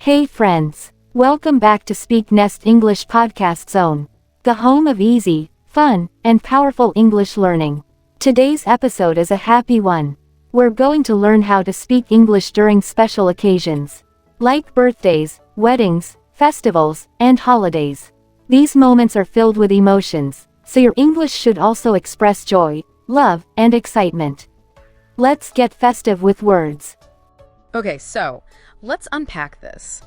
Hey friends, welcome back to SpeakNest English Podcast Zone, the home of easy, fun, and powerful English learning. Today's episode is a happy one. We're going to learn how to speak English during special occasions, like birthdays, weddings, festivals, and holidays. These moments are filled with emotions, so your English should also express joy, love, and excitement. Let's get festive with words. Okay, so let's unpack this.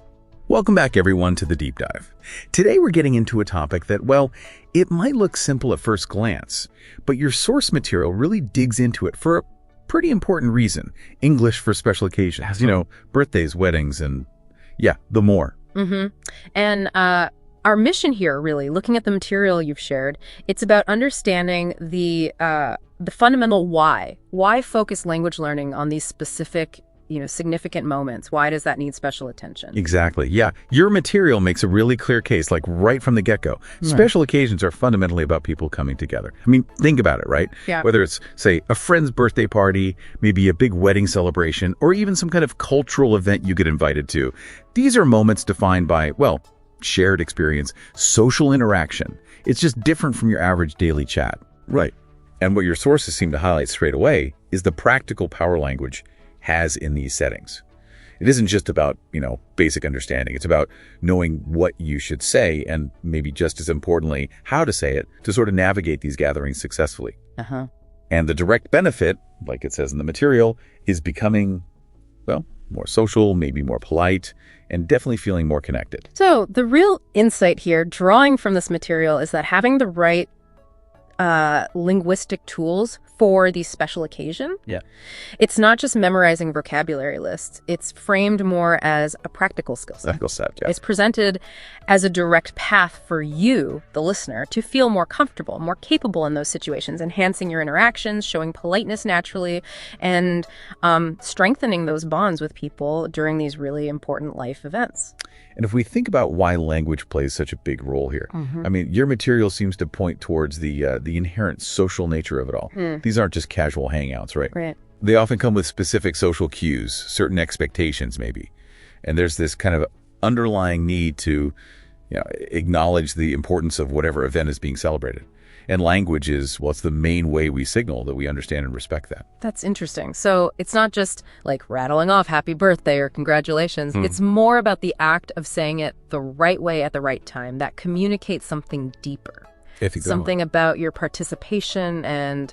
Welcome back, everyone, to the Deep Dive. Today we're getting into a topic that, well, it might look simple at first glance, but your source material really digs into it for a pretty important reason. English for special occasions, birthdays, weddings, and the more. And our mission here, really, looking at the material you've shared, it's about understanding the fundamental why. Why focus language learning on these specific significant moments? Why does that need special attention? Exactly. Yeah. Your material makes a really clear case, like right from the get-go. Right. Special occasions are fundamentally about people coming together. I mean, think about it, right? Yeah. Whether it's, say, a friend's birthday party, maybe a big wedding celebration, or even some kind of cultural event you get invited to. These are moments defined by, well, shared experience, social interaction. It's just different from your average daily chat. Right. And what your sources seem to highlight straight away is the practical power language has in these settings. It isn't just about, basic understanding. It's about knowing what you should say and maybe just as importantly, how to say it to sort of navigate these gatherings successfully. And the direct benefit, like it says in the material, is becoming, well, more social, maybe more polite, and definitely feeling more connected. So the real insight here, drawing from this material, is that having the right linguistic tools for these special occasion. Yeah. It's not just memorizing vocabulary lists. It's framed more as a practical skill set. Practical set, yeah. It's presented as a direct path for you, the listener, to feel more comfortable, more capable in those situations, enhancing your interactions, showing politeness naturally, and strengthening those bonds with people during these really important life events. And if we think about why language plays such a big role here, I mean, your material seems to point towards the inherent social nature of it all. These aren't just casual hangouts, right? Right. They often come with specific social cues, certain expectations maybe. And there's this kind of underlying need to acknowledge the importance of whatever event is being celebrated. And language is, well, it's the main way we signal that we understand and respect that. That's interesting. So it's not just like rattling off happy birthday or congratulations. It's more about the act of saying it the right way at the right time that communicates something deeper. Something about your participation and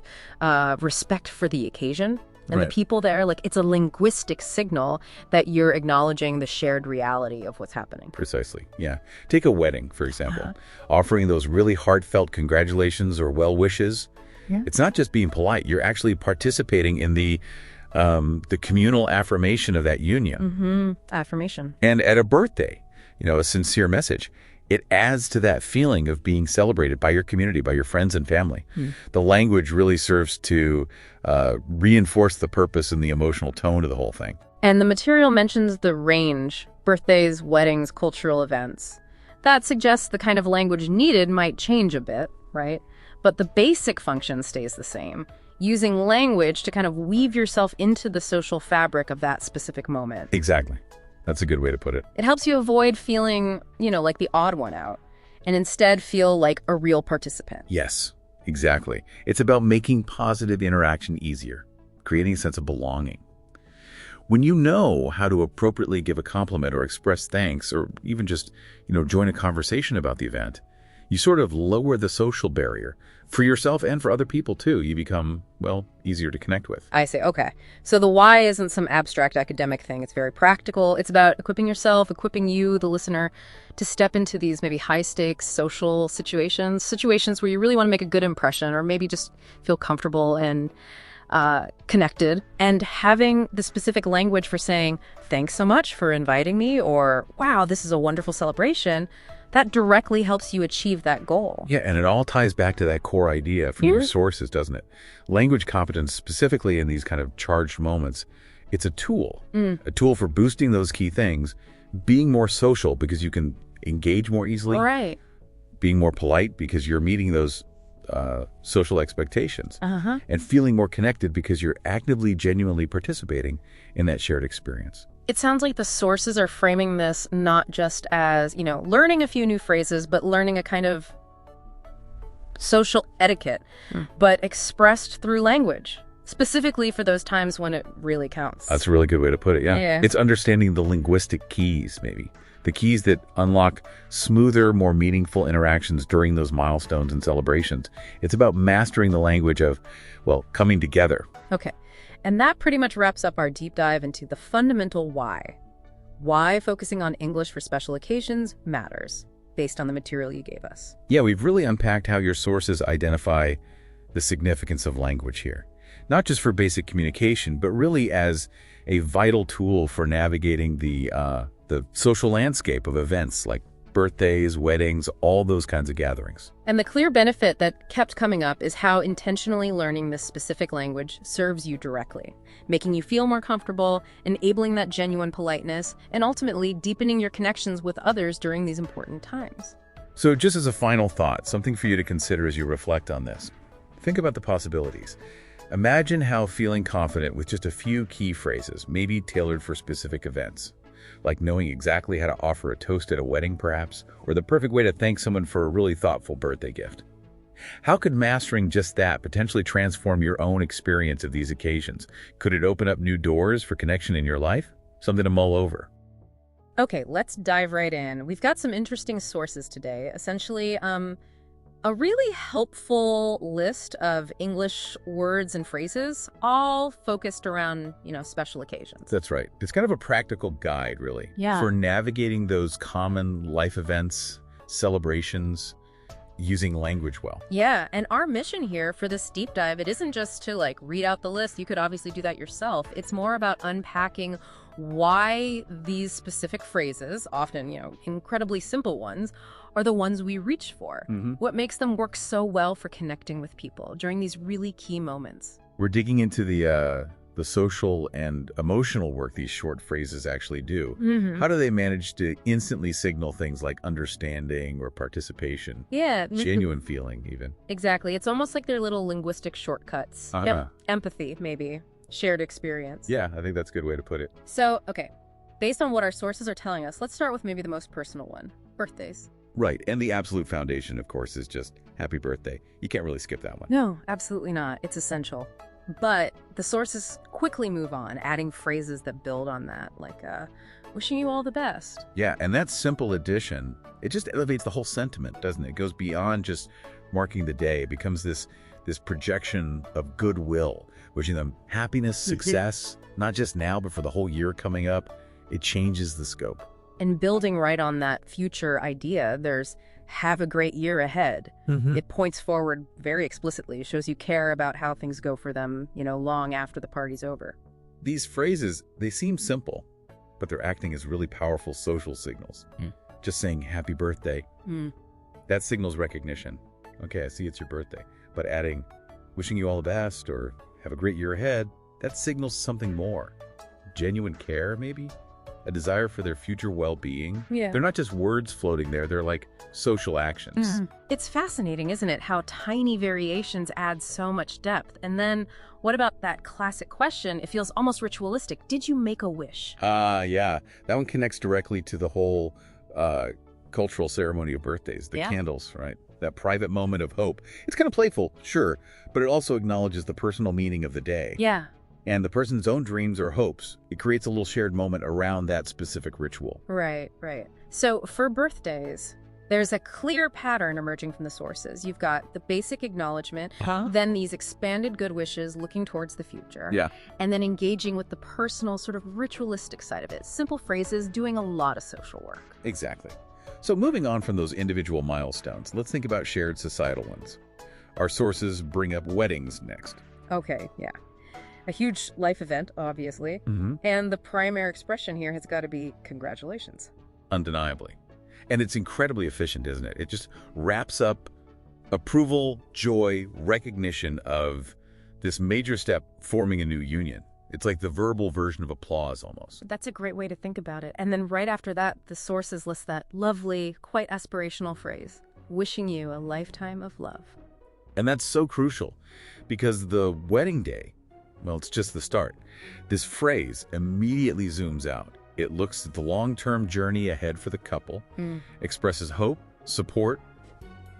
respect for the occasion and the people there. Like, it's a linguistic signal that you're acknowledging the shared reality of what's happening. Precisely, yeah. Take a wedding, for example. Offering those really heartfelt congratulations or well wishes. Yeah. It's not just being polite. You're actually participating in the communal affirmation of that union. Affirmation. And at a birthday, a sincere message. It adds to that feeling of being celebrated by your community, by your friends and family. The language really serves to reinforce the purpose and the emotional tone of the whole thing. And the material mentions the range: birthdays, weddings, cultural events. That suggests the kind of language needed might change a bit, right? But the basic function stays the same, using language to kind of weave yourself into the social fabric of that specific moment. Exactly. That's a good way to put it. It helps you avoid feeling, like the odd one out, and instead feel like a real participant. Yes, exactly. It's about making positive interaction easier, creating a sense of belonging. When you know how to appropriately give a compliment or express thanks, or even just, join a conversation about the event, you sort of lower the social barrier for yourself and for other people too. You become, well, easier to connect with. I see. Okay. So the why isn't some abstract academic thing. It's very practical. It's about equipping yourself, equipping you, the listener, to step into these maybe high stakes social situations where you really want to make a good impression, or maybe just feel comfortable and connected, and having the specific language for saying, thanks so much for inviting me, or wow, this is a wonderful celebration. That directly helps you achieve that goal. Yeah, and it all ties back to that core idea from your sources, doesn't it? Language competence, specifically in these kind of charged moments, it's a tool for boosting those key things, being more social because you can engage more easily, right? Being more polite because you're meeting those social expectations, and feeling more connected because you're actively, genuinely participating in that shared experience. It sounds like the sources are framing this not just as, learning a few new phrases, but learning a kind of social etiquette, but expressed through language, specifically for those times when it really counts. That's a really good way to put it, yeah. Yeah. It's understanding the linguistic keys, maybe. The keys that unlock smoother, more meaningful interactions during those milestones and celebrations. It's about mastering the language of, well, coming together. Okay. And that pretty much wraps up our deep dive into the fundamental why. Why focusing on English for special occasions matters, based on the material you gave us. Yeah, we've really unpacked how your sources identify the significance of language here. Not just for basic communication, but really as a vital tool for navigating the social landscape of events like birthdays, weddings, all those kinds of gatherings. And the clear benefit that kept coming up is how intentionally learning this specific language serves you directly, making you feel more comfortable, enabling that genuine politeness, and ultimately deepening your connections with others during these important times. So just as a final thought, something for you to consider as you reflect on this. Think about the possibilities. Imagine how feeling confident with just a few key phrases, maybe tailored for specific events, like knowing exactly how to offer a toast at a wedding perhaps, or the perfect way to thank someone for a really thoughtful birthday gift. How could mastering just that potentially transform your own experience of these occasions? Could it open up new doors for connection in your life? Something to mull over. Okay, let's dive right in. We've got some interesting sources today. Essentially, a really helpful list of English words and phrases, all focused around, special occasions. That's right. It's kind of a practical guide, really, Yeah. for navigating those common life events, celebrations, using language well. Yeah, and our mission here for this deep dive, it isn't just to read out the list. You could obviously do that yourself. It's more about unpacking why these specific phrases, often, incredibly simple ones, are the ones we reach for. What makes them work so well for connecting with people during these really key moments. We're digging into the social and emotional work these short phrases actually do. How do they manage to instantly signal things like understanding or participation? Yeah. Genuine feeling, even. Exactly. It's almost like they're little linguistic shortcuts. Uh-huh. Empathy, maybe. Shared experience. Yeah, I think that's a good way to put it. So, okay. Based on what our sources are telling us, let's start with maybe the most personal one. Birthdays. Right, and the absolute foundation, of course, is just happy birthday. You can't really skip that one. No, absolutely not. It's essential. But the sources quickly move on, adding phrases that build on that, like wishing you all the best. Yeah, and that simple addition, it just elevates the whole sentiment, doesn't it? It goes beyond just marking the day. It becomes this projection of goodwill, wishing them happiness, success, not just now, but for the whole year coming up. It changes the scope. And building right on that future idea, there's have a great year ahead. It points forward very explicitly, shows you care about how things go for them, long after the party's over. These phrases, they seem simple, but they're acting as really powerful social signals. Just saying happy birthday, that signals recognition. Okay, I see it's your birthday. But adding wishing you all the best or have a great year ahead, that signals something more. Genuine care, maybe? A desire for their future well-being. Yeah. They're not just words floating there, they're like social actions. It's fascinating, isn't it, how tiny variations add so much depth. And then what about that classic question? It feels almost ritualistic. Did you make a wish? Yeah. That one connects directly to the whole cultural ceremony of birthdays, the candles, right? That private moment of hope. It's kind of playful, sure, but it also acknowledges the personal meaning of the day. Yeah. And the person's own dreams or hopes. It creates a little shared moment around that specific ritual. Right. So for birthdays, there's a clear pattern emerging from the sources. You've got the basic acknowledgement, then these expanded good wishes looking towards the future, and then engaging with the personal sort of ritualistic side of it. Simple phrases doing a lot of social work. Exactly. So moving on from those individual milestones, let's think about shared societal ones. Our sources bring up weddings next. Okay, yeah. A huge life event, obviously. And the primary expression here has got to be congratulations. Undeniably. And it's incredibly efficient, isn't it? It just wraps up approval, joy, recognition of this major step forming a new union. It's like the verbal version of applause almost. That's a great way to think about it. And then right after that, the sources list that lovely, quite aspirational phrase, wishing you a lifetime of love. And that's so crucial because the wedding day, Well, it's just the start. This phrase immediately zooms out. It looks at the long-term journey ahead for the couple, expresses hope, support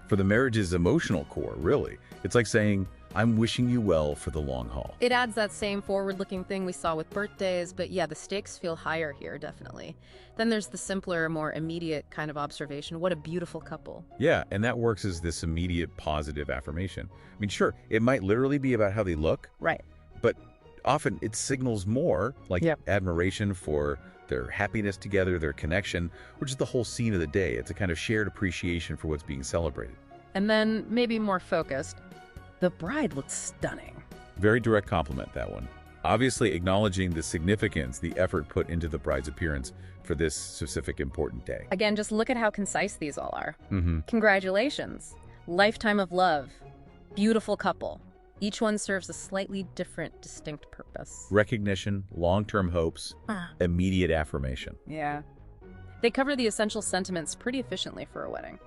for the marriage's emotional core, really. It's like saying, I'm wishing you well for the long haul. It adds that same forward-looking thing we saw with birthdays, but yeah, the stakes feel higher here, definitely. Then there's the simpler, more immediate kind of observation. What a beautiful couple. Yeah, and that works as this immediate positive affirmation. I mean, sure, it might literally be about how they look, Right. but often it signals more, like admiration for their happiness together, their connection, which is the whole scene of the day. It's a kind of shared appreciation for what's being celebrated. And then, maybe more focused, the bride looks stunning. Very direct compliment, that one. Obviously acknowledging the significance, the effort put into the bride's appearance for this specific important day. Again, just look at how concise these all are. Congratulations. Lifetime of love. Beautiful couple. Each one serves a slightly different, distinct purpose. Recognition, long-term hopes, immediate affirmation. Yeah. They cover the essential sentiments pretty efficiently for a wedding.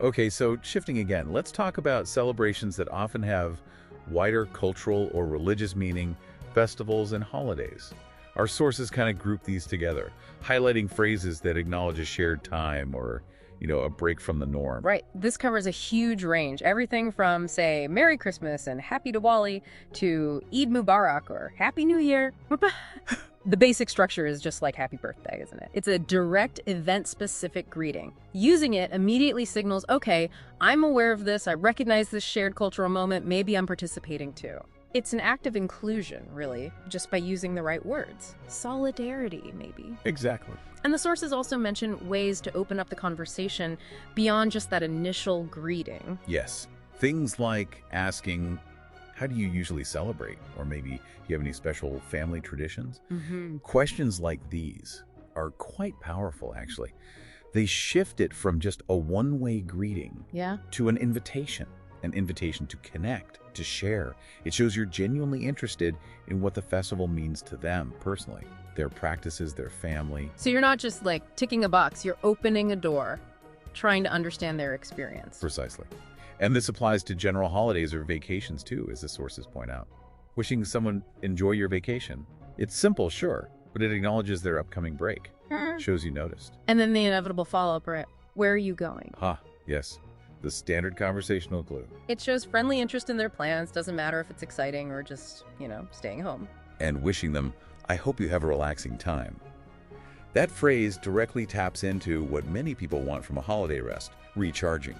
Okay, so shifting again, let's talk about celebrations that often have wider cultural or religious meaning, festivals and holidays. Our sources kind of group these together, highlighting phrases that acknowledge a shared time or, a break from the norm. Right. This covers a huge range. Everything from, say, Merry Christmas and Happy Diwali to Eid Mubarak or Happy New Year. The basic structure is just like Happy Birthday, isn't it? It's a direct, event-specific greeting. Using it immediately signals, okay, I'm aware of this, I recognize this shared cultural moment, maybe I'm participating too. It's an act of inclusion, really, just by using the right words. Solidarity, maybe. Exactly. And the sources also mention ways to open up the conversation beyond just that initial greeting. Yes. Things like asking, how do you usually celebrate? Or maybe, do you have any special family traditions? Questions like these are quite powerful, actually. They shift it from just a one-way greeting to an invitation to connect, to share. It shows you're genuinely interested in what the festival means to them personally, their practices, their family. So you're not just like ticking a box, you're opening a door, trying to understand their experience. Precisely. And this applies to general holidays or vacations too, as the sources point out. Wishing someone enjoy your vacation. It's simple, sure, but it acknowledges their upcoming break. Shows you noticed. And then the inevitable follow-up, right? Where are you going? Yes. The standard conversational clue. It shows friendly interest in their plans, doesn't matter if it's exciting or just, staying home. And wishing them, I hope you have a relaxing time. That phrase directly taps into what many people want from a holiday rest, recharging.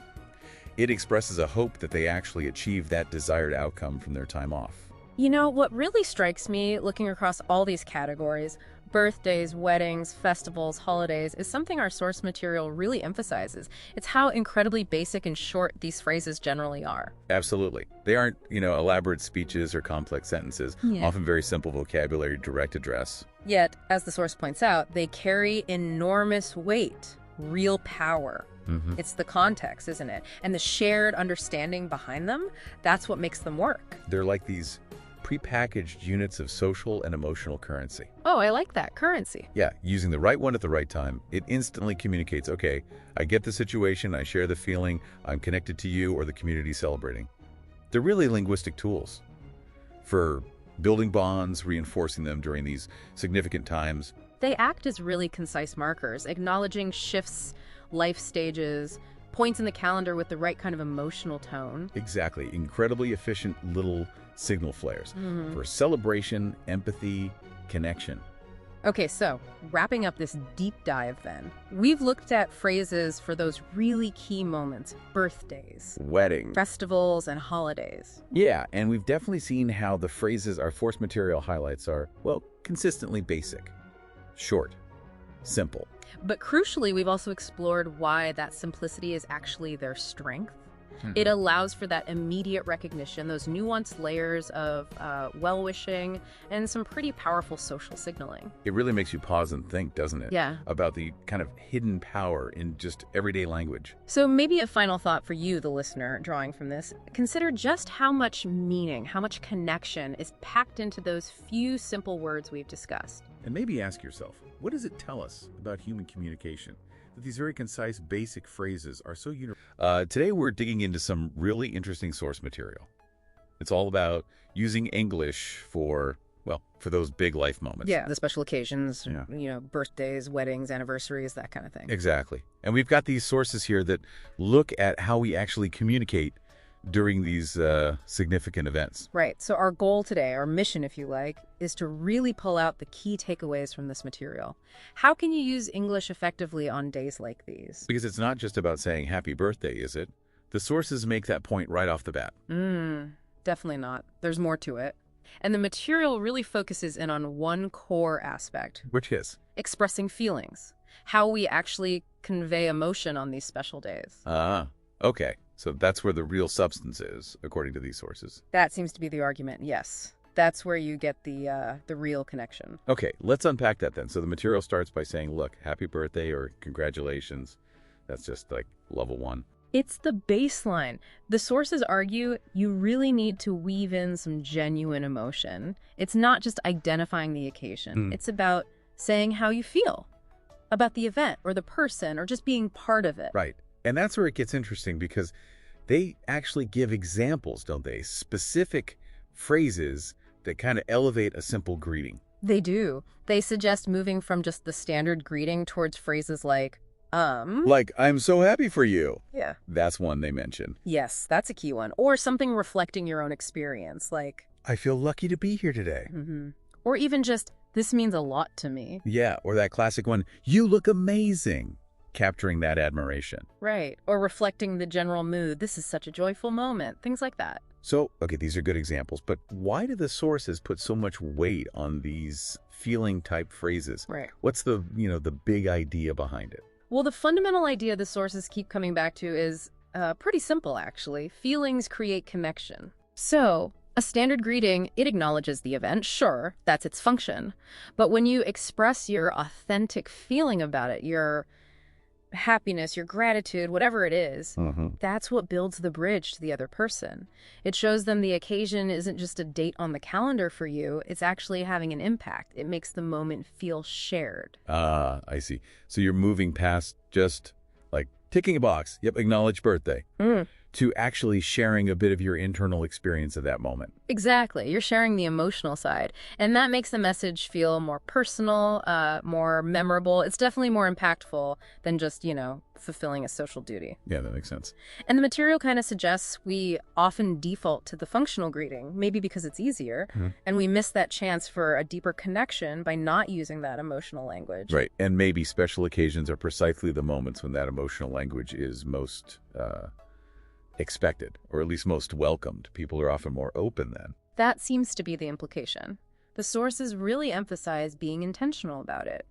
It expresses a hope that they actually achieve that desired outcome from their time off. What really strikes me, looking across all these categories, birthdays, weddings, festivals, holidays, is something our source material really emphasizes. It's how incredibly basic and short these phrases generally are. Absolutely. They aren't, elaborate speeches or complex sentences, often very simple vocabulary, direct address. Yet, as the source points out, they carry enormous weight, real power. It's the context, isn't it? And the shared understanding behind them, that's what makes them work. They're like these prepackaged units of social and emotional currency. Oh, I like that. Currency. Yeah, using the right one at the right time, it instantly communicates, okay, I get the situation, I share the feeling, I'm connected to you or the community celebrating. They're really linguistic tools for building bonds, reinforcing them during these significant times. They act as really concise markers, acknowledging shifts, life stages, points in the calendar with the right kind of emotional tone. Exactly. Incredibly efficient little signal flares for celebration, empathy, connection. Okay, so wrapping up this deep dive then, we've looked at phrases for those really key moments, birthdays, Wedding. festivals, and holidays. Yeah, and we've definitely seen how the phrases our source material highlights are, well, consistently basic, short, simple. But crucially, we've also explored why that simplicity is actually their strength. It allows for that immediate recognition, those nuanced layers of well-wishing, and some pretty powerful social signaling. It really makes you pause and think, doesn't it? Yeah. About the kind of hidden power in just everyday language. So maybe a final thought for you, the listener, drawing from this. Consider just how much meaning, how much connection is packed into those few simple words we've discussed. And maybe ask yourself, what does it tell us about human communication? That these very concise, basic phrases are so universal. Today we're digging into some really interesting source material. It's all about using English for, well, for those big life moments. Yeah, the special occasions, Yeah. Birthdays, weddings, anniversaries, that kind of thing. Exactly. And we've got these sources here that look at how we actually communicate during these significant events. Right. So our goal today, our mission, if you like, is to really pull out the key takeaways from this material. How can you use English effectively on days like these? Because it's not just about saying happy birthday, is it? The sources make that point right off the bat. Definitely not. There's more to it. And the material really focuses in on one core aspect. Which is? Expressing feelings. How we actually convey emotion on these special days. Okay. So that's where the real substance is, according to these sources. That seems to be the argument, yes. That's where you get the real connection. Okay, let's unpack that then. So the material starts by saying, look, happy birthday or congratulations. That's just like level 1. It's the baseline. The sources argue you really need to weave in some genuine emotion. It's not just identifying the occasion. It's about saying how you feel about the event or the person or just being part of it. Right. And that's where it gets interesting because they actually give examples, don't they? Specific phrases that kind of elevate a simple greeting. They do. They suggest moving from just the standard greeting towards phrases like, Like, I'm so happy for you. Yeah. That's one they mention. Yes, that's a key one. Or something reflecting your own experience, like, I feel lucky to be here today. or even just, this means a lot to me. Yeah, or that classic one, you look amazing. Capturing that admiration. Right. Or reflecting the general mood. This is such a joyful moment. Things like that. So, okay, these are good examples, but why do the sources put so much weight on these feeling-type phrases? Right. What's the, the big idea behind it? Well, the fundamental idea the sources keep coming back to is pretty simple, actually. Feelings create connection. So, a standard greeting, it acknowledges the event, sure, that's its function. But when you express your authentic feeling about it, your happiness, your gratitude, whatever it is, that's what builds the bridge to the other person. It shows them the occasion isn't just a date on the calendar for you, it's actually having an impact. It makes the moment feel shared. I see. So you're moving past just like ticking a box, yep, acknowledge birthday, to actually sharing a bit of your internal experience of that moment. Exactly. You're sharing the emotional side. And that makes the message feel more personal, more memorable. It's definitely more impactful than just, fulfilling a social duty. Yeah, that makes sense. And the material kind of suggests we often default to the functional greeting, maybe because it's easier, and we miss that chance for a deeper connection by not using that emotional language. Right. And maybe special occasions are precisely the moments when that emotional language is most expected, or at least most welcomed. People are often more open then. That seems to be the implication. The sources really emphasize being intentional about it,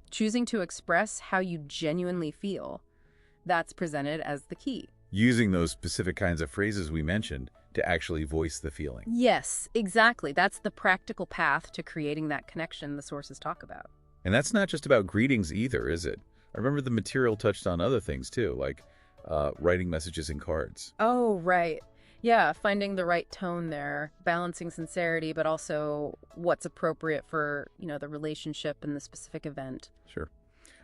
choosing to express how you genuinely feel. That's presented as the key. Using those specific kinds of phrases we mentioned to actually voice the feeling. Yes, exactly. That's the practical path to creating that connection the sources talk about. And that's not just about greetings either, is it? I remember the material touched on other things too, like writing messages in cards. Oh, right. Yeah, finding the right tone there, balancing sincerity, but also what's appropriate for, the relationship and the specific event. Sure.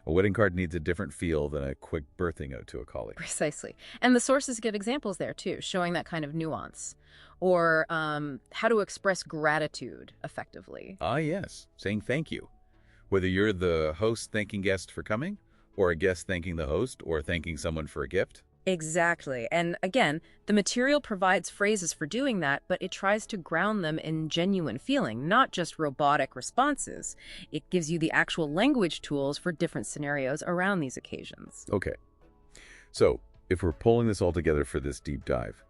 A wedding card needs a different feel than a quick birthday note to a colleague. Precisely. And the sources give examples there, too, showing that kind of nuance. Or how to express gratitude effectively. Ah, yes. Saying thank you. Whether you're the host thanking guests for coming, or a guest thanking the host, or thanking someone for a gift. Exactly. And again, the material provides phrases for doing that, but it tries to ground them in genuine feeling, not just robotic responses. It gives you the actual language tools for different scenarios around these occasions. Okay. So, if we're pulling this all together for this deep dive,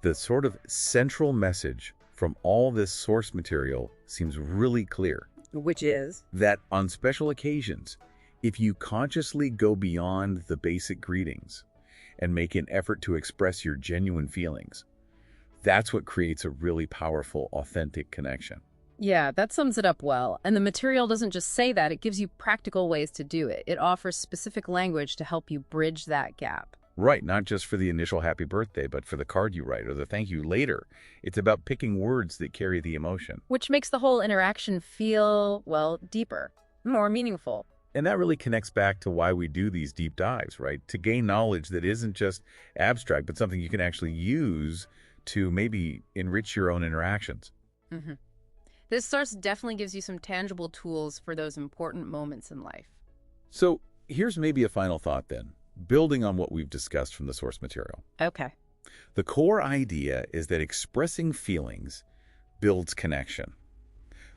the sort of central message from all this source material seems really clear. Which is? That on special occasions, if you consciously go beyond the basic greetings and make an effort to express your genuine feelings, that's what creates a really powerful, authentic connection. Yeah, that sums it up well. And the material doesn't just say that, it gives you practical ways to do it. It offers specific language to help you bridge that gap. Right, not just for the initial happy birthday, but for the card you write or the thank you later. It's about picking words that carry the emotion. Which makes the whole interaction feel, deeper, more meaningful. And that really connects back to why we do these deep dives, right? To gain knowledge that isn't just abstract, but something you can actually use to maybe enrich your own interactions. Hmm. This source definitely gives you some tangible tools for those important moments in life. So here's maybe a final thought then, building on what we've discussed from the source material. Okay. The core idea is that expressing feelings builds connection.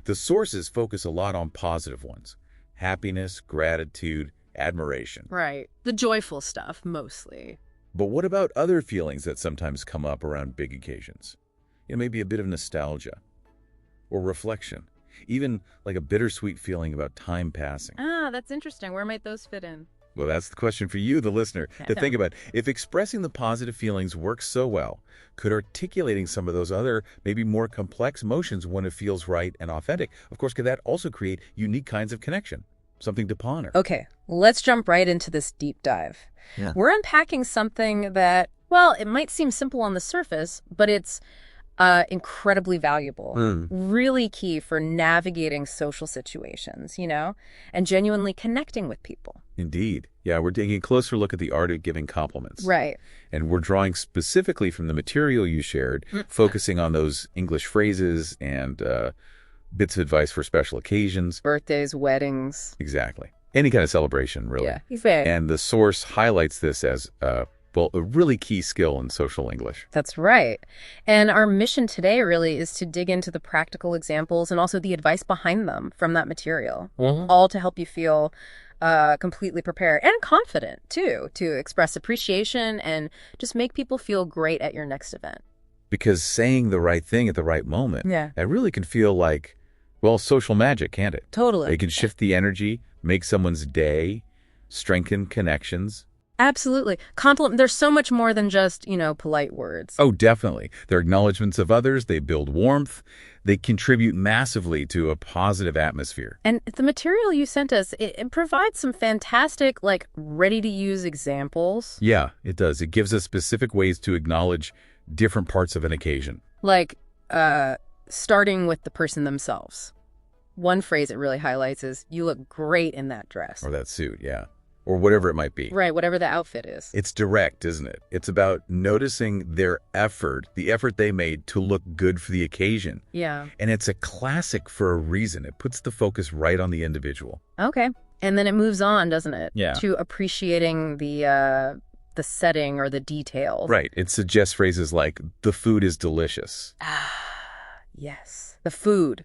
The sources focus a lot on positive ones: happiness, gratitude, admiration. Right. The joyful stuff, mostly. But what about other feelings that sometimes come up around big occasions? Maybe a bit of nostalgia or reflection, even like a bittersweet feeling about time passing. Ah, that's interesting. Where might those fit in? Well, that's the question for you, the listener, to think about. If expressing the positive feelings works so well, could articulating some of those other, maybe more complex emotions when it feels right and authentic, of course, could that also create unique kinds of connection? Something to ponder. Okay, let's jump right into this deep dive. Yeah. We're unpacking something that, well, it might seem simple on the surface, but it's incredibly valuable, really key for navigating social situations, and genuinely connecting with people. Indeed. Yeah, we're taking a closer look at the art of giving compliments. Right. And we're drawing specifically from the material you shared, focusing on those English phrases and bits of advice for special occasions. Birthdays, weddings. Exactly. Any kind of celebration, really. Yeah, exactly. And the source highlights this as, well, a really key skill in social English. That's right. And our mission today really is to dig into the practical examples and also the advice behind them from that material, all to help you feel completely prepared and confident, too, to express appreciation and just make people feel great at your next event. Because saying the right thing at the right moment, that really can feel like, well, social magic, can't it? Totally. It can shift the energy, make someone's day, strengthen connections. Absolutely. There's so much more than just, polite words. Oh, definitely. They're acknowledgments of others. They build warmth. They contribute massively to a positive atmosphere. And the material you sent us, it provides some fantastic, ready-to-use examples. Yeah, it does. It gives us specific ways to acknowledge different parts of an occasion. Like, starting with the person themselves. One phrase it really highlights is, "You look great in that dress." Or that suit, yeah. Or whatever it might be. Right, whatever the outfit is. It's direct, isn't it? It's about noticing their effort, the effort they made to look good for the occasion. Yeah. And it's a classic for a reason. It puts the focus right on the individual. Okay. And then it moves on, doesn't it? Yeah. To appreciating the setting or the details. Right. It suggests phrases like, "The food is delicious." Yes. The food.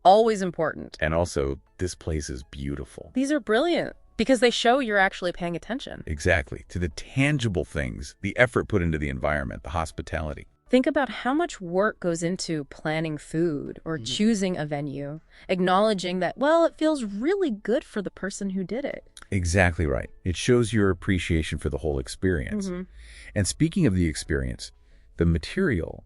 Always important. And also, "This place is beautiful." These are brilliant because they show you're actually paying attention. Exactly. To the tangible things, the effort put into the environment, the hospitality. Think about how much work goes into planning food or choosing a venue, acknowledging that, well, it feels really good for the person who did it. Exactly right. It shows your appreciation for the whole experience. And speaking of the experience, the material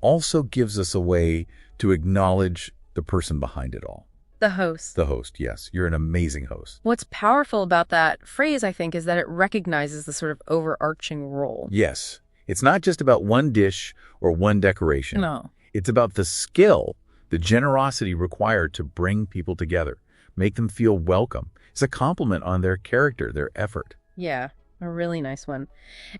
also gives us a way to acknowledge the person behind it all. The host. The host, yes. You're an amazing host. What's powerful about that phrase, I think, is that it recognizes the sort of overarching role. Yes. It's not just about one dish or one decoration. No. It's about the skill, the generosity required to bring people together, make them feel welcome. It's a compliment on their character, their effort. Yeah, a really nice one.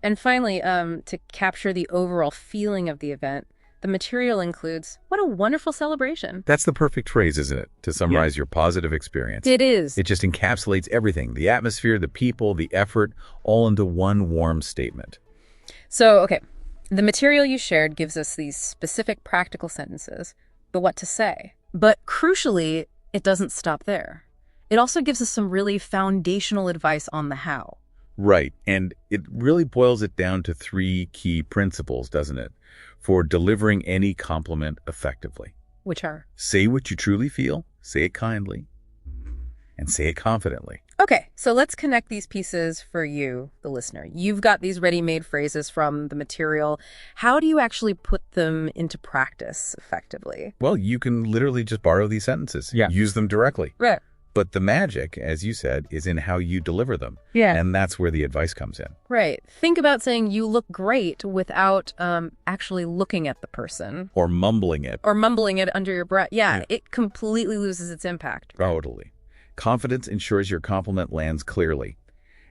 And finally, to capture the overall feeling of the event, the material includes, what a wonderful celebration. That's the perfect phrase, isn't it? To summarize your positive experience. It is. It just encapsulates everything, the atmosphere, the people, the effort, all into one warm statement. So, okay, the material you shared gives us these specific practical sentences, the what to say. But crucially, it doesn't stop there. It also gives us some really foundational advice on the how. Right. And it really boils it down to 3 key principles, doesn't it? For delivering any compliment effectively. Which are? Say what you truly feel, say it kindly, and say it confidently. Okay, so let's connect these pieces for you, the listener. You've got these ready-made phrases from the material. How do you actually put them into practice effectively? Well, you can literally just borrow these sentences. Yeah. Use them directly. Right. But the magic, as you said, is in how you deliver them. Yeah. And that's where the advice comes in. Right. Think about saying you look great without actually looking at the person. Or mumbling it. Or mumbling it under your breath. Yeah, it completely loses its impact. Totally. Confidence ensures your compliment lands clearly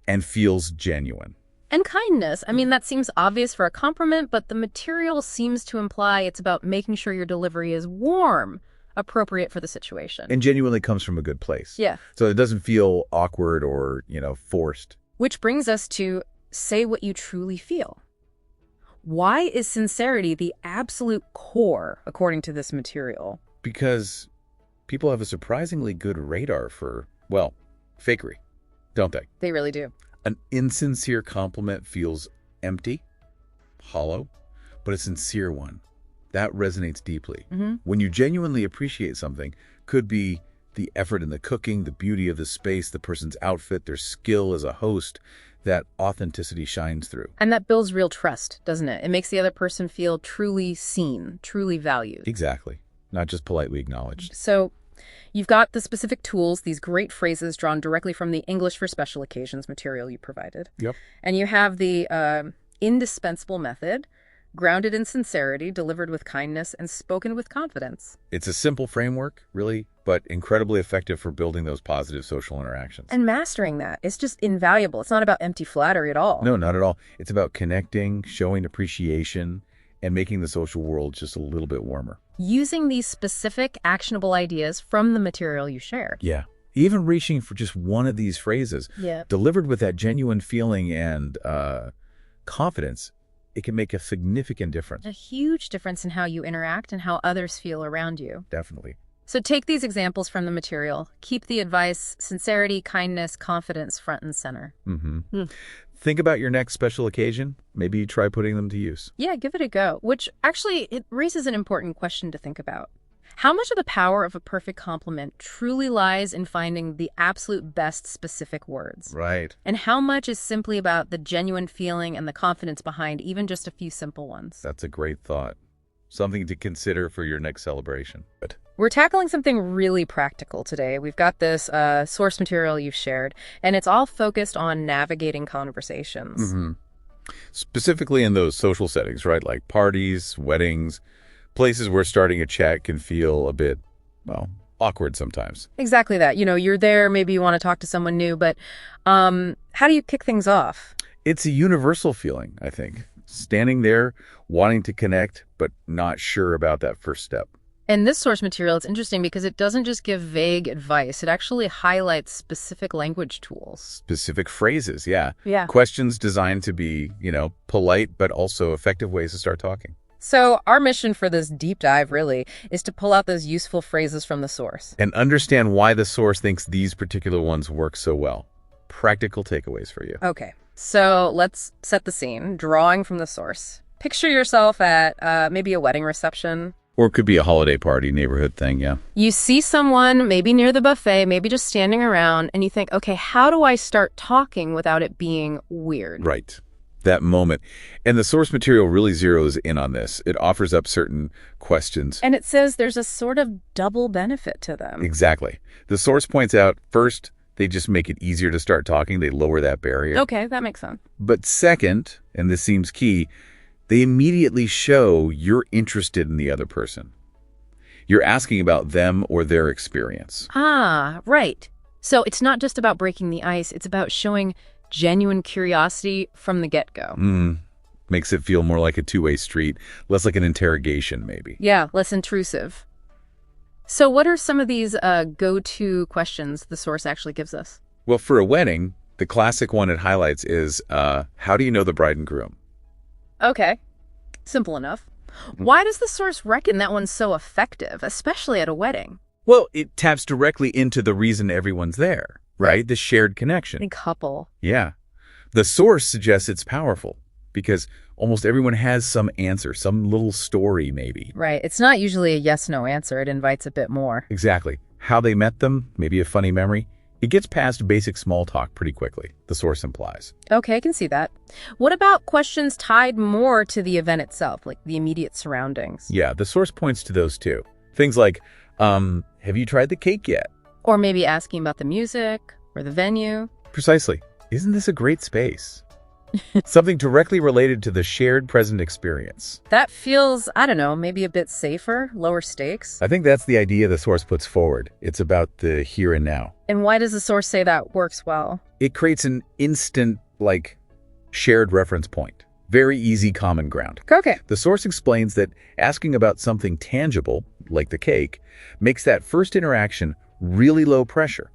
and feels genuine. And kindness. I mean, that seems obvious for a compliment, but the material seems to imply it's about making sure your delivery is warm, appropriate for the situation. And genuinely comes from a good place. Yeah. So it doesn't feel awkward or, forced. Which brings us to say what you truly feel. Why is sincerity the absolute core, according to this material? Because people have a surprisingly good radar for, well, fakery, don't they? They really do. An insincere compliment feels empty, hollow, but a sincere one, that resonates deeply. When you genuinely appreciate something, could be the effort in the cooking, the beauty of the space, the person's outfit, their skill as a host, that authenticity shines through. And that builds real trust, doesn't it? It makes the other person feel truly seen, truly valued. Exactly. Not just politely acknowledged. So you've got the specific tools, these great phrases drawn directly from the English for Special Occasions material you provided. Yep. And you have the indispensable method, grounded in sincerity, delivered with kindness, and spoken with confidence. It's a simple framework, really, but incredibly effective for building those positive social interactions. And mastering that, it's just invaluable. It's not about empty flattery at all. No, not at all. It's about connecting, showing appreciation, and making the social world just a little bit warmer. Using these specific, actionable ideas from the material you shared. Yeah. Even reaching for just one of these phrases, delivered with that genuine feeling and confidence, it can make a significant difference. A huge difference in how you interact and how others feel around you. Definitely. So take these examples from the material. Keep the advice, sincerity, kindness, confidence front and center. Think about your next special occasion. Maybe try putting them to use. Yeah, give it a go. Which actually, it raises an important question to think about. How much of the power of a perfect compliment truly lies in finding the absolute best specific words? Right. And how much is simply about the genuine feeling and the confidence behind even just a few simple ones? That's a great thought. Something to consider for your next celebration. Good. We're tackling something really practical today. We've got this source material you've shared, and it's all focused on navigating conversations. Specifically in those social settings, right? Like parties, weddings, places where starting a chat can feel a bit, well, awkward sometimes. Exactly that. You're there, maybe you want to talk to someone new, but how do you kick things off? It's a universal feeling, I think. Standing there, wanting to connect, but not sure about that first step. And this source material, it's interesting because it doesn't just give vague advice. It actually highlights specific language tools. Specific phrases, yeah. Yeah. Questions designed to be, polite, but also effective ways to start talking. So our mission for this deep dive, really, is to pull out those useful phrases from the source. And understand why the source thinks these particular ones work so well. Practical takeaways for you. Okay, so let's set the scene. Drawing from the source. Picture yourself at maybe a wedding reception. Or it could be a holiday party, neighborhood thing, yeah. You see someone, maybe near the buffet, maybe just standing around, and you think, okay, how do I start talking without it being weird? Right. That moment. And the source material really zeroes in on this. It offers up certain questions. And it says there's a sort of double benefit to them. Exactly. The source points out, first, they just make it easier to start talking. They lower that barrier. Okay, that makes sense. But second, and this seems key, they immediately show you're interested in the other person. You're asking about them or their experience. Ah, right. So it's not just about breaking the ice. It's about showing genuine curiosity from the get-go. Makes it feel more like a two-way street, less like an interrogation, maybe. Yeah, less intrusive. So what are some of these go-to questions the source actually gives us? Well, for a wedding, the classic one it highlights is, how do you know the bride and groom? Okay, simple enough. Why does the source reckon that one's so effective, especially at a wedding? Well, it taps directly into the reason everyone's there, right? The shared connection. A couple. Yeah. The source suggests it's powerful because almost everyone has some answer, some little story maybe. Right. It's not usually a yes-no answer. It invites a bit more. Exactly. How they met them, maybe a funny memory. It gets past basic small talk pretty quickly, the source implies. Okay, I can see that. What about questions tied more to the event itself, like the immediate surroundings? Yeah, the source points to those too. Things like, have you tried the cake yet? Or maybe asking about the music or the venue. Precisely. Isn't this a great space? Something directly related to the shared present experience. That feels, I don't know, maybe a bit safer, lower stakes. I think that's the idea the source puts forward. It's about the here and now. And why does the source say that works well? It creates an instant, shared reference point. Very easy common ground. Okay. The source explains that asking about something tangible, like the cake, makes that first interaction really low pressure.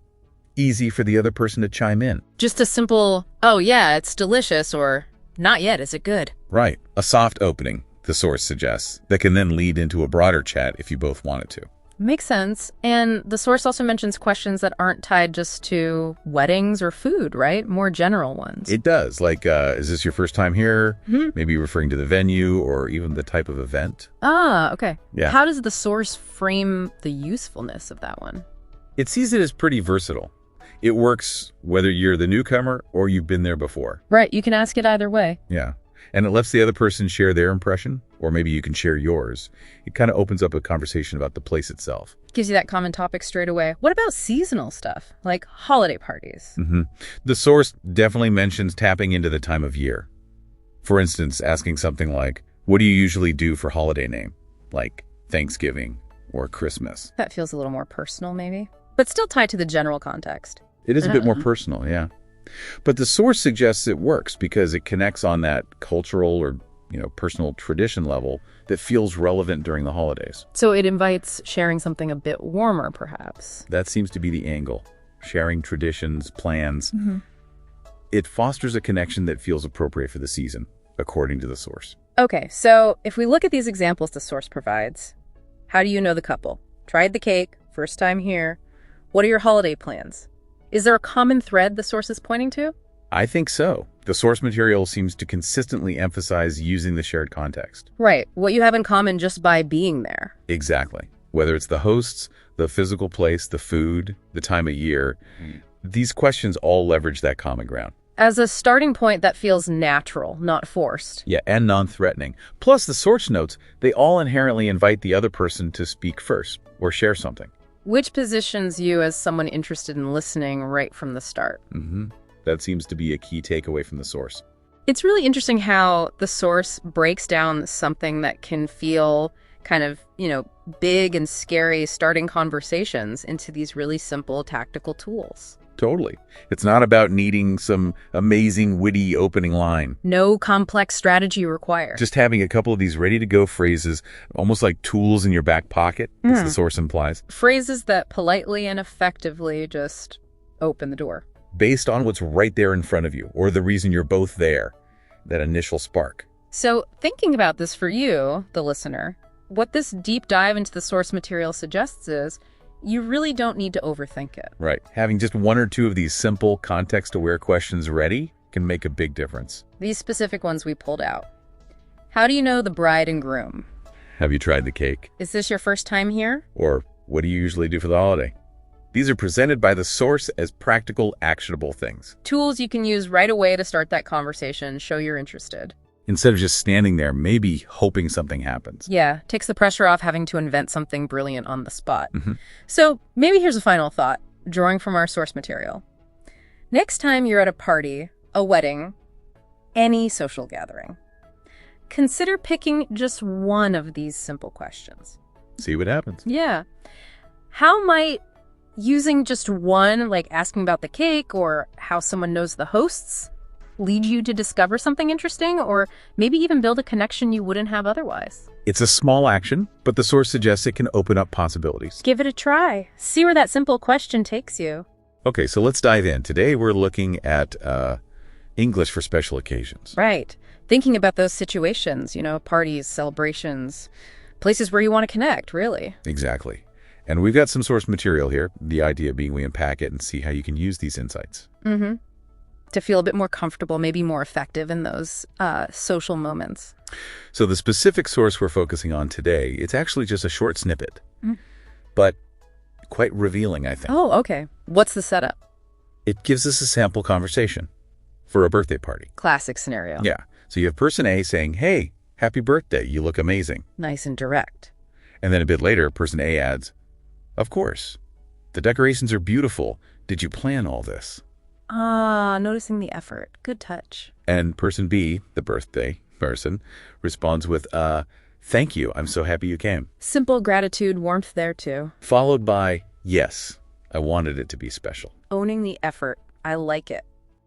Easy for the other person to chime in. Just a simple, oh yeah, it's delicious, or not yet, is it good? Right. A soft opening, the source suggests, that can then lead into a broader chat if you both want it to. Makes sense. And the source also mentions questions that aren't tied just to weddings or food, right? More general ones. It does. Like, is this your first time here? Mhm. Maybe referring to the venue or even the type of event. Ah, okay. Yeah. How does the source frame the usefulness of that one? It sees it as pretty versatile. It works whether you're the newcomer or you've been there before. Right, you can ask it either way. Yeah. And it lets the other person share their impression, or maybe you can share yours. It kind of opens up a conversation about the place itself. Gives you that common topic straight away. What about seasonal stuff, like holiday parties? The source definitely mentions tapping into the time of year. For instance, asking something like, what do you usually do for holiday name? Like Thanksgiving or Christmas. That feels a little more personal, maybe, but still tied to the general context. It is a bit more personal, yeah. But the source suggests it works because it connects on that cultural or, personal tradition level that feels relevant during the holidays. So it invites sharing something a bit warmer, perhaps. That seems to be the angle. Sharing traditions, plans. It fosters a connection that feels appropriate for the season, according to the source. Okay, so if we look at these examples the source provides, how do you know the couple? Tried the cake, first time here. What are your holiday plans? Is there a common thread the source is pointing to? I think so. The source material seems to consistently emphasize using the shared context. Right, what you have in common just by being there. Exactly. Whether it's the hosts, the physical place, the food, the time of year, these questions all leverage that common ground. As a starting point that feels natural, not forced. Yeah, and non-threatening. Plus, the source notes, they all inherently invite the other person to speak first or share something. Which positions you as someone interested in listening right from the start. That seems to be a key takeaway from the source. It's really interesting how the source breaks down something that can feel kind of, big and scary starting conversations into these really simple tactical tools. Totally. It's not about needing some amazing, witty opening line. No complex strategy required. Just having a couple of these ready-to-go phrases, almost like tools in your back pocket, as the source implies. Phrases that politely and effectively just open the door. Based on what's right there in front of you, or the reason you're both there, that initial spark. So thinking about this for you, the listener, what this deep dive into the source material suggests is you really don't need to overthink it. Right. Having just one or two of these simple, context-aware questions ready can make a big difference. These specific ones we pulled out. How do you know the bride and groom? Have you tried the cake? Is this your first time here? Or what do you usually do for the holiday? These are presented by the source as practical, actionable things. Tools you can use right away to start that conversation, show you're interested. Instead of just standing there, maybe hoping something happens. Yeah, takes the pressure off having to invent something brilliant on the spot. So maybe here's a final thought, drawing from our source material. Next time you're at a party, a wedding, any social gathering, consider picking just one of these simple questions. See what happens. Yeah. How might using just one, like asking about the cake or how someone knows the hosts, lead you to discover something interesting or maybe even build a connection you wouldn't have otherwise? It's a small action, but the source suggests it can open up possibilities. Give it a try. See where that simple question takes you. Okay, so let's dive in. Today we're looking at English for special occasions. Right. Thinking about those situations, parties, celebrations, places where you want to connect, really. Exactly. And we've got some source material here, the idea being we unpack it and see how you can use these insights. To feel a bit more comfortable, maybe more effective in those social moments. So the specific source we're focusing on today, it's actually just a short snippet, but quite revealing, I think. Oh, okay. What's the setup? It gives us a sample conversation for a birthday party. Classic scenario. Yeah. So you have person A saying, hey, happy birthday, you look amazing. Nice and direct. And then a bit later, person A adds, of course. The decorations are beautiful. Did you plan all this? Ah, noticing the effort. Good touch. And person B, the birthday person, responds with, thank you. I'm so happy you came. Simple gratitude, warmth there too. Followed by, yes, I wanted it to be special. Owning the effort. I like it.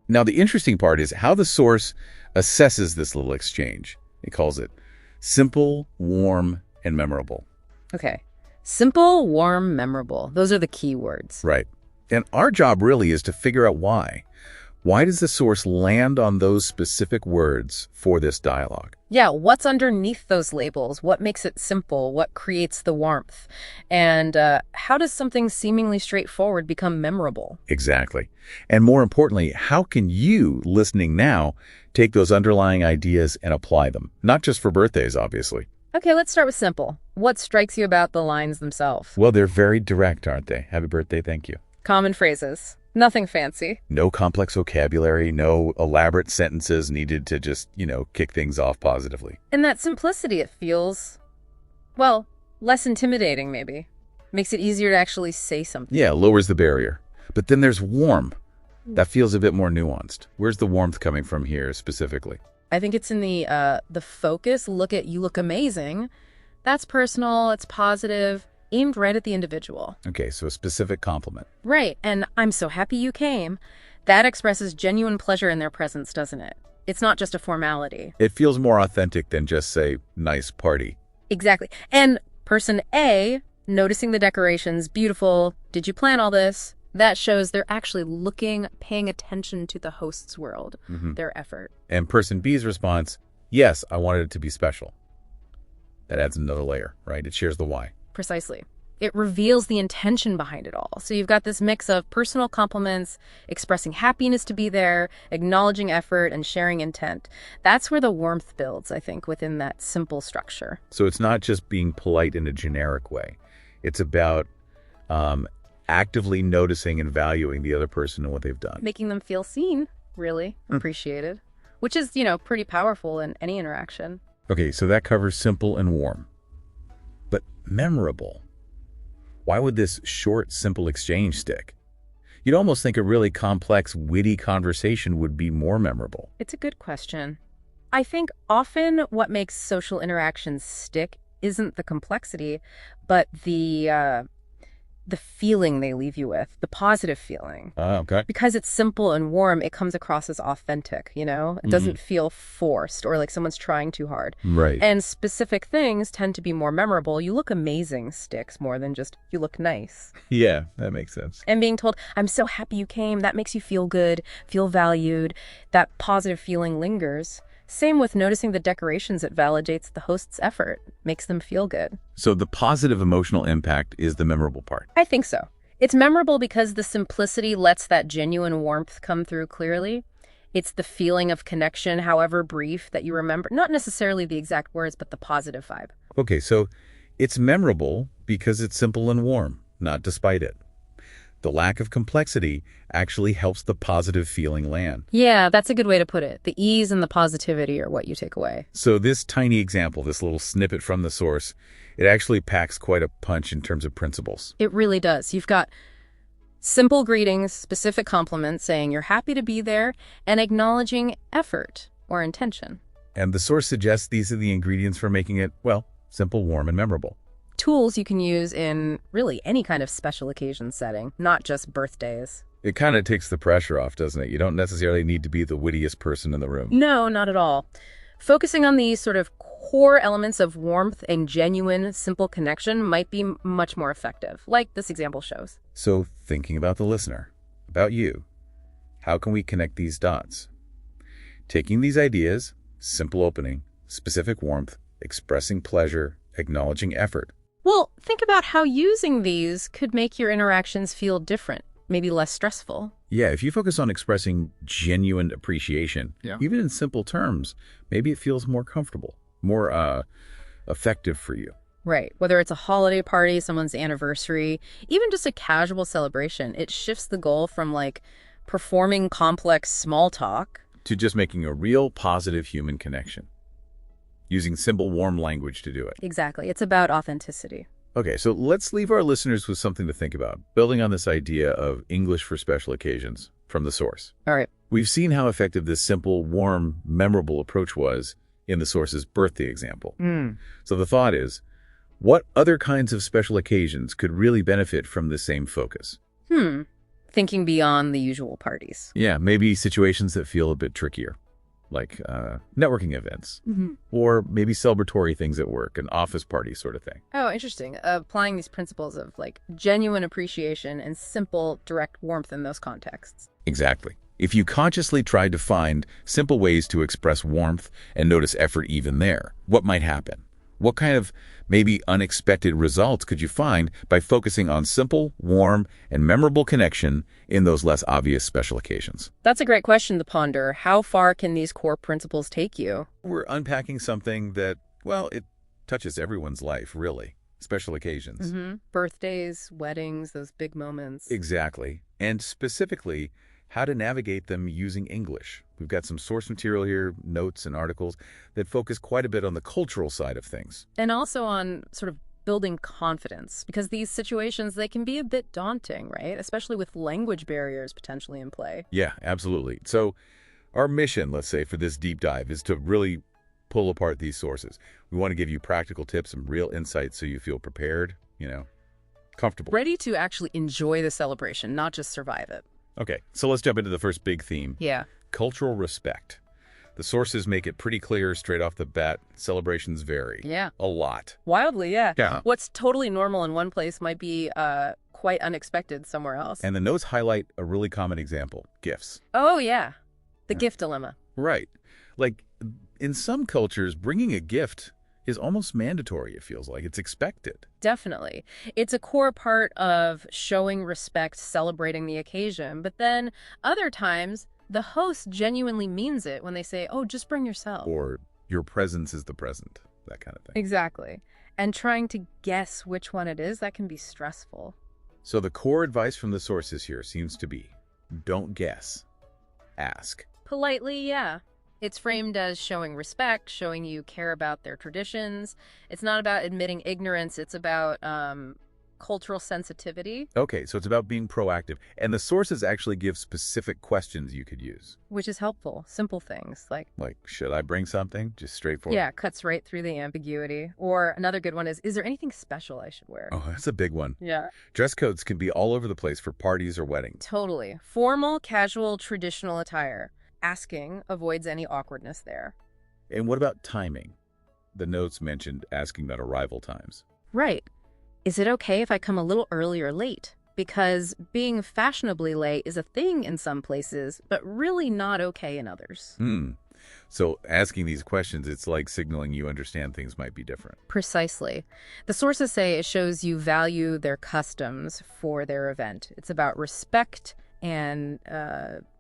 Now, the interesting part is how the source assesses this little exchange. It calls it simple, warm, and memorable. Okay. Simple, warm, memorable. Those are the key words. Right. And our job really is to figure out why. Why does the source land on those specific words for this dialogue? Yeah, what's underneath those labels? What makes it simple? What creates the warmth? And how does something seemingly straightforward become memorable? Exactly. And more importantly, how can you, listening now, take those underlying ideas and apply them? Not just for birthdays, obviously. Okay, let's start with simple. What strikes you about the lines themselves? Well, they're very direct, aren't they? Happy birthday, thank you. Common phrases. Nothing fancy. No complex vocabulary, no elaborate sentences needed to just, kick things off positively. And that simplicity, it feels, well, less intimidating maybe. Makes it easier to actually say something. Yeah, lowers the barrier. But then there's warm. That feels a bit more nuanced. Where's the warmth coming from here specifically? I think it's in the focus. You look amazing. That's personal, it's positive, aimed right at the individual. Okay, so a specific compliment. Right, and I'm so happy you came. That expresses genuine pleasure in their presence, doesn't it? It's not just a formality. It feels more authentic than just, say, nice party. Exactly. And person A, noticing the decorations, beautiful, did you plan all this? That shows they're actually paying attention to the host's world, their effort. And person B's response, yes, I wanted it to be special. That adds another layer, right? It shares the why. Precisely. It reveals the intention behind it all. So you've got this mix of personal compliments, expressing happiness to be there, acknowledging effort, and sharing intent. That's where the warmth builds, I think, within that simple structure. So it's not just being polite in a generic way. It's about actively noticing and valuing the other person and what they've done. Making them feel seen, really, appreciated, which is, pretty powerful in any interaction. Okay, so that covers simple and warm. But memorable. Why would this short, simple exchange stick? You'd almost think a really complex, witty conversation would be more memorable. It's a good question. I think often what makes social interactions stick isn't the complexity, but the feeling they leave you with, the positive feeling. Okay. Because it's simple and warm, it comes across as authentic, It doesn't feel forced or like someone's trying too hard. Right. And specific things tend to be more memorable. You look amazing sticks more than just you look nice. Yeah, that makes sense. And being told, I'm so happy you came, that makes you feel good, feel valued. That positive feeling lingers. Same with noticing the decorations. It validates the host's effort, makes them feel good. So the positive emotional impact is the memorable part. I think so. It's memorable because the simplicity lets that genuine warmth come through clearly. It's the feeling of connection, however brief, that you remember. Not necessarily the exact words, but the positive vibe. Okay, so it's memorable because it's simple and warm, not despite it. The lack of complexity actually helps the positive feeling land. Yeah, that's a good way to put it. The ease and the positivity are what you take away. So this tiny example, this little snippet from the source, it actually packs quite a punch in terms of principles. It really does. You've got simple greetings, specific compliments saying you're happy to be there, and acknowledging effort or intention. And the source suggests these are the ingredients for making it, well, simple, warm, and memorable. Tools you can use in really any kind of special occasion setting, not just birthdays. It kind of takes the pressure off, doesn't it? You don't necessarily need to be the wittiest person in the room. No, not at all. Focusing on these sort of core elements of warmth and genuine, simple connection might be much more effective, like this example shows. So thinking about the listener, about you, how can we connect these dots? Taking these ideas, simple opening, specific warmth, expressing pleasure, acknowledging effort. Well, think about how using these could make your interactions feel different, maybe less stressful. Yeah, if you focus on expressing genuine appreciation, even in simple terms, maybe it feels more comfortable, more effective for you. Right. Whether it's a holiday party, someone's anniversary, even just a casual celebration, it shifts the goal from performing complex small talk to just making a real positive human connection. Using simple, warm language to do it. Exactly. It's about authenticity. Okay, so let's leave our listeners with something to think about, building on this idea of English for special occasions from the source. All right. We've seen how effective this simple, warm, memorable approach was in the source's birthday example. So the thought is, what other kinds of special occasions could really benefit from the same focus? Thinking beyond the usual parties. Yeah, maybe situations that feel a bit trickier, like networking events, or maybe celebratory things at work, an office party sort of thing. Oh, interesting. Applying these principles of like genuine appreciation and simple, direct warmth in those contexts. Exactly. If you consciously tried to find simple ways to express warmth and notice effort even there, what might happen? What kind of maybe unexpected results could you find by focusing on simple, warm, and memorable connection in those less obvious special occasions? That's a great question to ponder. How far can these core principles take you? We're unpacking something that, well, it touches everyone's life, really. Special occasions. Birthdays, weddings, those big moments. Exactly. And specifically, how to navigate them using English. We've got some source material here, notes and articles that focus quite a bit on the cultural side of things. And also on sort of building confidence, because these situations, they can be a bit daunting, right? Especially with language barriers potentially in play. Yeah, absolutely. So our mission, let's say, for this deep dive is to really pull apart these sources. We want to give you practical tips and real insights so you feel prepared, comfortable. Ready to actually enjoy the celebration, not just survive it. Okay, so let's jump into the first big theme. Yeah. Cultural respect. The sources make it pretty clear straight off the bat, celebrations vary. Yeah. A lot. Wildly, yeah. Yeah. What's totally normal in one place might be quite unexpected somewhere else. And the notes highlight a really common example, gifts. Oh, yeah. The gift dilemma. Right. Like, in some cultures, bringing a gift is almost mandatory, it feels like. It's expected. Definitely. It's a core part of showing respect, celebrating the occasion. But then other times, the host genuinely means it when they say, oh, just bring yourself. Or your presence is the present, that kind of thing. Exactly. And trying to guess which one it is, that can be stressful. So the core advice from the sources here seems to be, don't guess, ask. Politely, yeah. It's framed as showing respect, showing you care about their traditions. It's not about admitting ignorance. It's about cultural sensitivity. Okay, so it's about being proactive. And the sources actually give specific questions you could use. Which is helpful. Simple things like, Should I bring something? Just straightforward. yeah, cuts right through the ambiguity. Or another good one is there anything special I should wear? Oh, that's a big one. Yeah. Dress codes can be all over the place for parties or weddings. Totally. Formal, casual, traditional attire. Asking avoids any awkwardness there. And what about timing? The notes mentioned asking about arrival times. Right. Is it okay if I come a little early or late? Because being fashionably late is a thing in some places, but really not okay in others. So asking these questions, it's like signaling you understand things might be different. Precisely. The sources say it shows you value their customs for their event. It's about respect and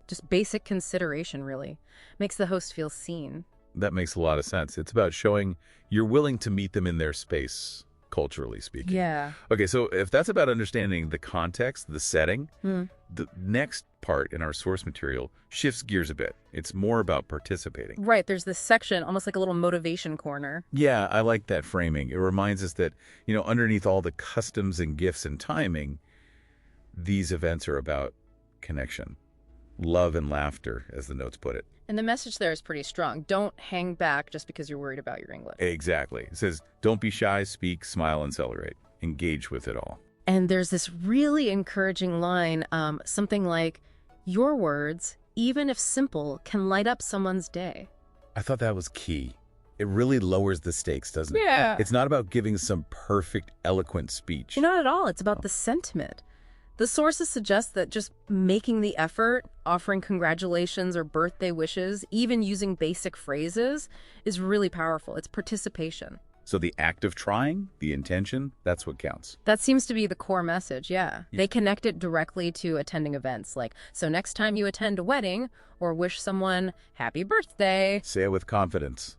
just basic consideration, really. Makes the host feel seen. That makes a lot of sense. It's about showing you're willing to meet them in their space, culturally speaking. Yeah. Okay, so if that's about understanding the context, the setting, the next part in our source material shifts gears a bit. It's more about participating. Right. There's this section, almost like a little motivation corner. Yeah, I like that framing. It reminds us that, underneath all the customs and gifts and timing, these events are about connection. Love and laughter, as the notes put it. And the message there is pretty strong. Don't hang back just because you're worried about your English. Exactly. It says, don't be shy, speak, smile, and celebrate. Engage with it all. And there's this really encouraging line, something like, your words, even if simple, can light up someone's day. I thought that was key. It really lowers the stakes, doesn't it? Yeah. It's not about giving some perfect, eloquent speech. Not at all. It's about the sentiment. The sources suggest that just making the effort, offering congratulations or birthday wishes, even using basic phrases, is really powerful. It's participation. So the act of trying, the intention, that's what counts. That seems to be the core message, yeah. They connect it directly to attending events. Like, so next time you attend a wedding or wish someone happy birthday. Say it with confidence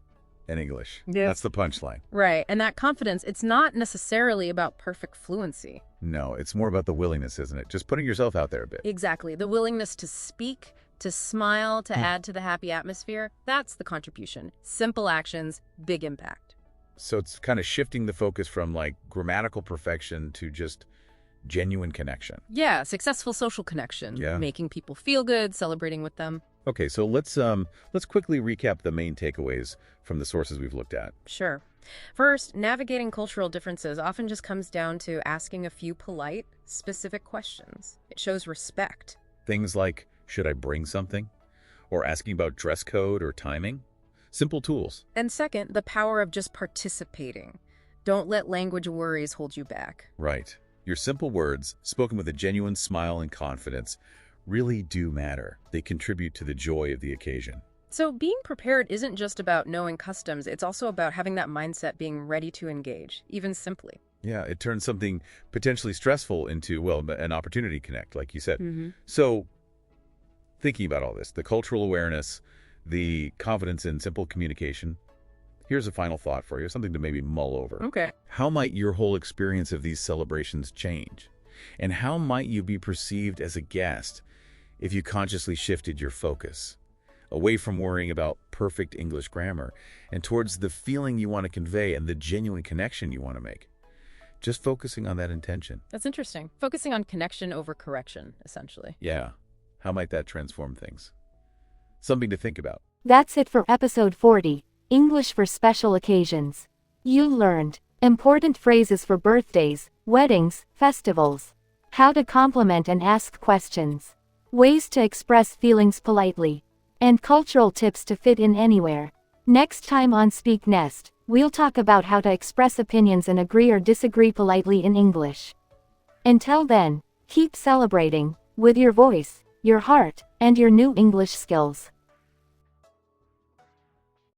in English. Yeah. That's the punchline. Right. And that confidence, it's not necessarily about perfect fluency. No, it's more about the willingness, isn't it? Just putting yourself out there a bit. Exactly. The willingness to speak, to smile, to add to the happy atmosphere. That's the contribution. Simple actions, big impact. So it's kind of shifting the focus from grammatical perfection to just genuine connection. Yeah, successful social connection. Yeah. Making people feel good, celebrating with them. Okay, so let's quickly recap the main takeaways from the sources we've looked at. Sure. First, navigating cultural differences often just comes down to asking a few polite, specific questions. It shows respect. Things like, should I bring something? Or asking about dress code or timing? Simple tools. And second, the power of just participating. Don't let language worries hold you back. Right. Your simple words, spoken with a genuine smile and confidence, really do matter. They contribute to the joy of the occasion. So being prepared isn't just about knowing customs, it's also about having that mindset being ready to engage, even simply. Yeah, it turns something potentially stressful into, well, an opportunity to connect, like you said. Mm-hmm. So, thinking about all this, the cultural awareness, the confidence in simple communication, here's a final thought for you, something to maybe mull over. Okay. How might your whole experience of these celebrations change? And how might you be perceived as a guest if you consciously shifted your focus away from worrying about perfect English grammar and towards the feeling you want to convey and the genuine connection you want to make? Just focusing on that intention. That's interesting. Focusing on connection over correction, essentially. Yeah. How might that transform things? Something to think about. That's it for episode 40, English for Special Occasions. You learned important phrases for birthdays, weddings, festivals, how to compliment and ask questions, ways to express feelings politely, and cultural tips to fit in anywhere. Next time on SpeakNest, we'll talk about how to express opinions and agree or disagree politely in English. Until then, keep celebrating with your voice, your heart, and your new English skills.